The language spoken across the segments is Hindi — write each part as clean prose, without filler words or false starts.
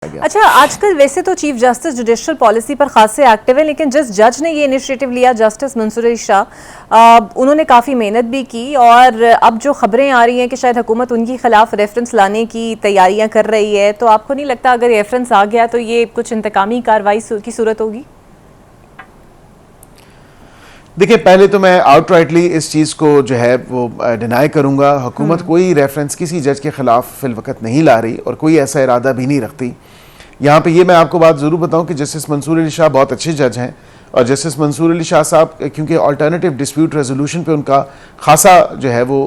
अच्छा, आजकल वैसे तो चीफ जस्टिस जुडिशल पॉलिसी पर खासे एक्टिव है, लेकिन जिस जज ने ये इनिशिएटिव लिया, जस्टिस मंसूर अली शाह, उन्होंने काफ़ी मेहनत भी की और अब जो खबरें आ रही हैं कि शायद हुकूमत उनके खिलाफ रेफरेंस लाने की तैयारियां कर रही है, तो आपको नहीं लगता अगर रेफरेंस आ गया तो ये कुछ इंतकामी कार्रवाई की सूरत होगी? देखिए, पहले तो मैं आउटराइटली इस चीज़ को जो है वो डिनाई करूंगा। हुकूमत कोई रेफरेंस किसी जज के खिलाफ फिल वक्त नहीं ला रही और कोई ऐसा इरादा भी नहीं रखती। यहाँ पे ये मैं आपको बात ज़रूर बताऊं कि जस्टिस मंसूर अली शाह बहुत अच्छे जज हैं और जस्टिस मंसूर अली शाह साहब, क्योंकि अल्टरनेटिव डिस्प्यूट रेजोल्यूशन पे उनका खासा जो है वो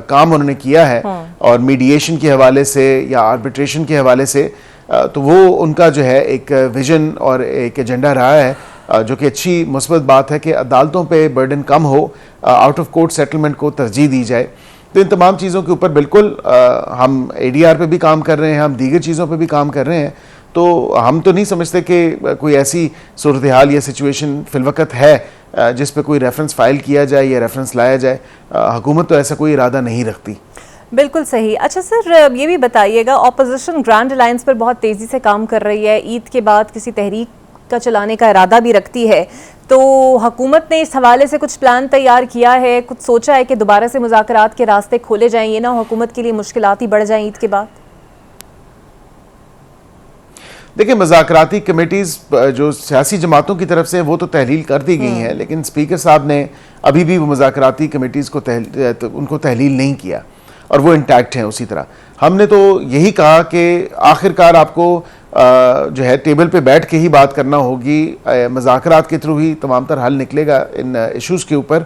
काम उन्होंने किया है और मीडिएशन के हवाले से या आर्बिट्रेशन के हवाले से, तो वो उनका जो है एक विजन और एक एजेंडा रहा है, जो कि अच्छी मुस्बत बात है कि अदालतों पे बर्डन कम हो, आउट ऑफ कोर्ट सेटलमेंट को तरजीह दी जाए। तो इन तमाम चीज़ों के ऊपर बिल्कुल हम ADR पे भी काम कर रहे हैं, हम दीगर चीज़ों पे भी काम कर रहे हैं। तो हम तो नहीं समझते कि कोई ऐसी सूरत हाल या सिचुएशन फिलवक़्त है जिस पे कोई रेफरेंस फ़ाइल किया जाए या रेफरेंस लाया जाए। हुकूमत तो ऐसा कोई इरादा नहीं रखती। बिल्कुल सही। अच्छा सर, ये भी बताइएगा, ऑपोजिशन ग्रैंड अलायंस पर बहुत तेज़ी से काम कर रही है, ईद के बाद किसी तहरीक का चलाने का इरादा भी रखती है, तो हुकूमत ने इस हवाले से कुछ प्लान तैयार किया है, कुछ सोचा है कि दोबारा से मुज़ाकरात के रास्ते खोले जाएं, ये ना हुकूमत के लिए मुश्किलात ही बढ़ जाएं ईद के बाद? देखिए, मुज़ाकराती कमेटीज़ जो सियासी जमातों की तरफ से वो तो तहलील कर दी गई हैं, लेकिन स्पीकर साहब ने अभी भी वो मुज़ाकराती कमेटीज़ को उनको तहलील नहीं किया और वो इंटैक्ट हैं उसी तरह। हमने तो यही कहा कि आखिरकार आपको जो है टेबल पे बैठ के ही बात करना होगी, मुज़ाकरात के थ्रू ही तमाम तर हल निकलेगा इन इश्यूज़ के ऊपर,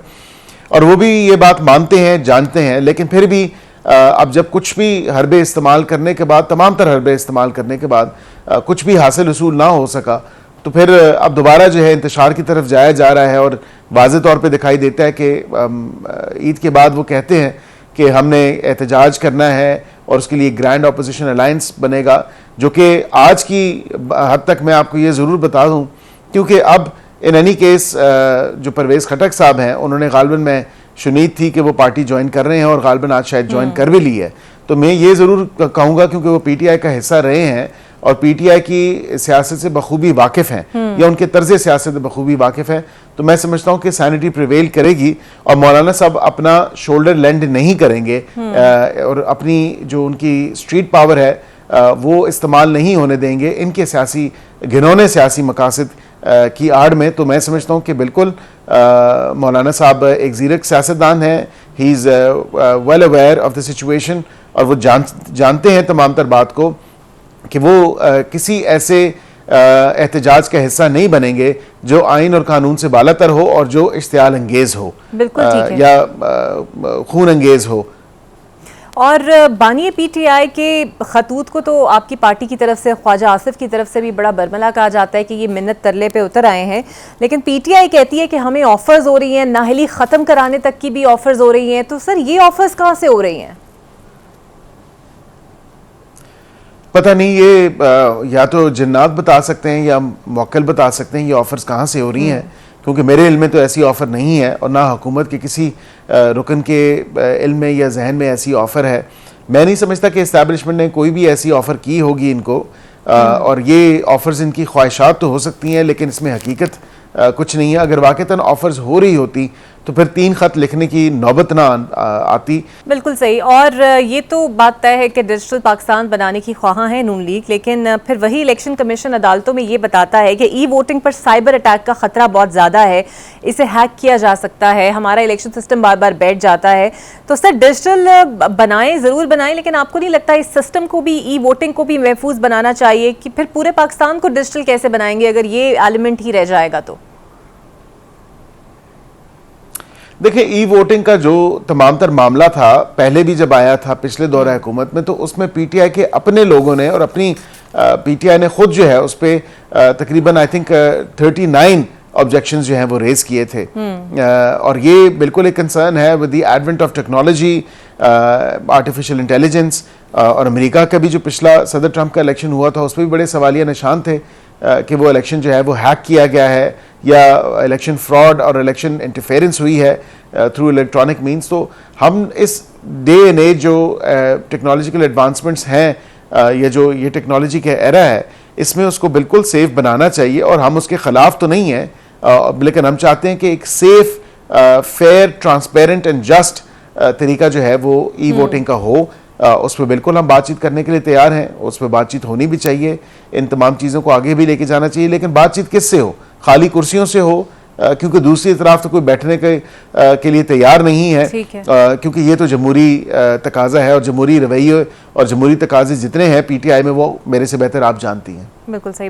और वो भी ये बात मानते हैं, जानते हैं। लेकिन फिर भी अब जब कुछ भी हरबे इस्तेमाल करने के बाद, तमाम तर हरबे इस्तेमाल करने के बाद कुछ भी हासिल हसूल ना हो सका, तो फिर अब दोबारा जो है इंतशार की तरफ जाया जा रहा है। और वाज़े तौर पे दिखाई देता है कि ईद के बाद वो कहते हैं कि हमने एहतजाज करना है और उसके लिए ग्रैंड अपोजिशन अलायंस बनेगा, जो कि आज की हद तक मैं आपको ये ज़रूर बता दूँ, क्योंकि अब इन एनी केस जो परवेज़ खटक साहब हैं, उन्होंने गालिबन में शुनीद थी कि वो पार्टी ज्वाइन कर रहे हैं और गालिबन आज शायद ज्वाइन कर भी ली है। तो मैं ये ज़रूर कहूँगा, क्योंकि वो PTI का हिस्सा रहे हैं और PTI की सियासत से बखूबी वाकिफ़ हैं या उनके तर्ज़ सियासत से बखूबी वाकिफ़ हैं, तो मैं समझता हूँ कि सैनिटी प्रिवेल करेगी और मौलाना साहब अपना शोल्डर लेंड नहीं करेंगे और अपनी जो उनकी स्ट्रीट पावर है वो इस्तेमाल नहीं होने देंगे इनके सियासी घिनौने सियासी मकासद की आड़ में। तो मैं समझता हूँ कि बिल्कुल मौलाना साहब एक ज़ीरक सियासतदान हैं, he is well aware of the situation, और वो जानते हैं तमाम तर बात को कि वो किसी ऐसे एहतजाज का हिस्सा नहीं बनेंगे जो आइन और कानून से बालातर हो और जो इश्तियाल अंगेज हो या खून अंगेज हो। और बानी PTI के खतूत को तो आपकी पार्टी की तरफ से, ख्वाजा आसिफ की तरफ से भी बड़ा बरमला कहा जाता है कि ये मिन्नत तरले पे उतर आए हैं, लेकिन PTI कहती है कि हमें ऑफर्स हो रही हैं, नाहली ख़त्म कराने तक की भी ऑफर्स हो रही हैं। तो सर, ये ऑफर्स कहाँ से हो रही हैं? पता नहीं, ये या तो जिन्नात बता सकते हैं या मौक्कल बता सकते हैं ये ऑफर्स कहाँ से हो रही हैं, क्योंकि मेरे इल्म में तो ऐसी ऑफ़र नहीं है और ना हुकूमत के किसी रुकन के इल्म में या जहन में ऐसी ऑफ़र है। मैं नहीं समझता कि इस्टेब्लिशमेंट ने कोई भी ऐसी ऑफ़र की होगी इनको, और ये ऑफ़र्स इनकी ख्वाहिशात तो हो सकती हैं, लेकिन इसमें हकीकत कुछ नहीं है। अगर वाक़तन ऑफ़र्स हो रही होती तो फिर 3 ख़त लिखने की नौबत ना आती। बिल्कुल सही। और ये तो बात तय है कि डिजिटल पाकिस्तान बनाने की ख्वाहां है नून लीग, लेकिन फिर वही इलेक्शन कमीशन अदालतों में ये बताता है कि वोटिंग पर साइबर अटैक का खतरा बहुत ज़्यादा है, इसे हैक किया जा सकता है, हमारा इलेक्शन सिस्टम बार बार बैठ जाता है। तो सर, डिजिटल बनाएं, ज़रूर बनाएं, लेकिन आपको नहीं लगता इस सिस्टम को भी, वोटिंग को भी महफूज बनाना चाहिए? कि फिर पूरे पाकिस्तान को डिजिटल कैसे बनाएंगे अगर ये एलिमेंट ही रह जाएगा? तो देखिए, वोटिंग का जो तमाम तर मामला था, पहले भी जब आया था पिछले दौर हुकूमत में, तो उसमें PTI के अपने लोगों ने और अपनी PTI ने खुद जो है उस पर तकरीबन आई थिंक 39 ऑब्जेक्शंस जो हैं वो रेज किए थे। और ये बिल्कुल एक कंसर्न है with the advent of technology, artificial intelligence, और अमेरिका का भी जो पिछला सदर ट्रंप का इलेक्शन हुआ था उस पर भी बड़े सवालिया निशान थे कि वो इलेक्शन जो है वो हैक किया गया है या इलेक्शन फ्रॉड और इलेक्शन इंटरफेरेंस हुई है थ्रू इलेक्ट्रॉनिक मीन्स। तो हम इस डे एंड एज जो टेक्नोलॉजिकल एडवांसमेंट्स हैं, ये जो ये टेक्नोलॉजी का एरा है, इसमें उसको बिल्कुल सेफ बनाना चाहिए और हम उसके खिलाफ तो नहीं हैं, लेकिन हम चाहते हैं कि एक safe, fair, transparent and just तरीका जो है वो ई वोटिंग का हो। उस पर बिल्कुल हम बातचीत करने के लिए तैयार हैं, उस पर बातचीत होनी भी चाहिए, इन तमाम चीज़ों को आगे भी लेके जाना चाहिए, लेकिन बातचीत किससे हो? खाली कुर्सियों से हो, क्योंकि दूसरी तरफ तो कोई बैठने के लिए तैयार नहीं है, क्योंकि ये तो जमहूरी तकाजा है और जमहूरी रवैये और जमहूरी तकाजे जितने हैं पीटीआई में वो मेरे से बेहतर आप जानती हैं। बिल्कुल सही।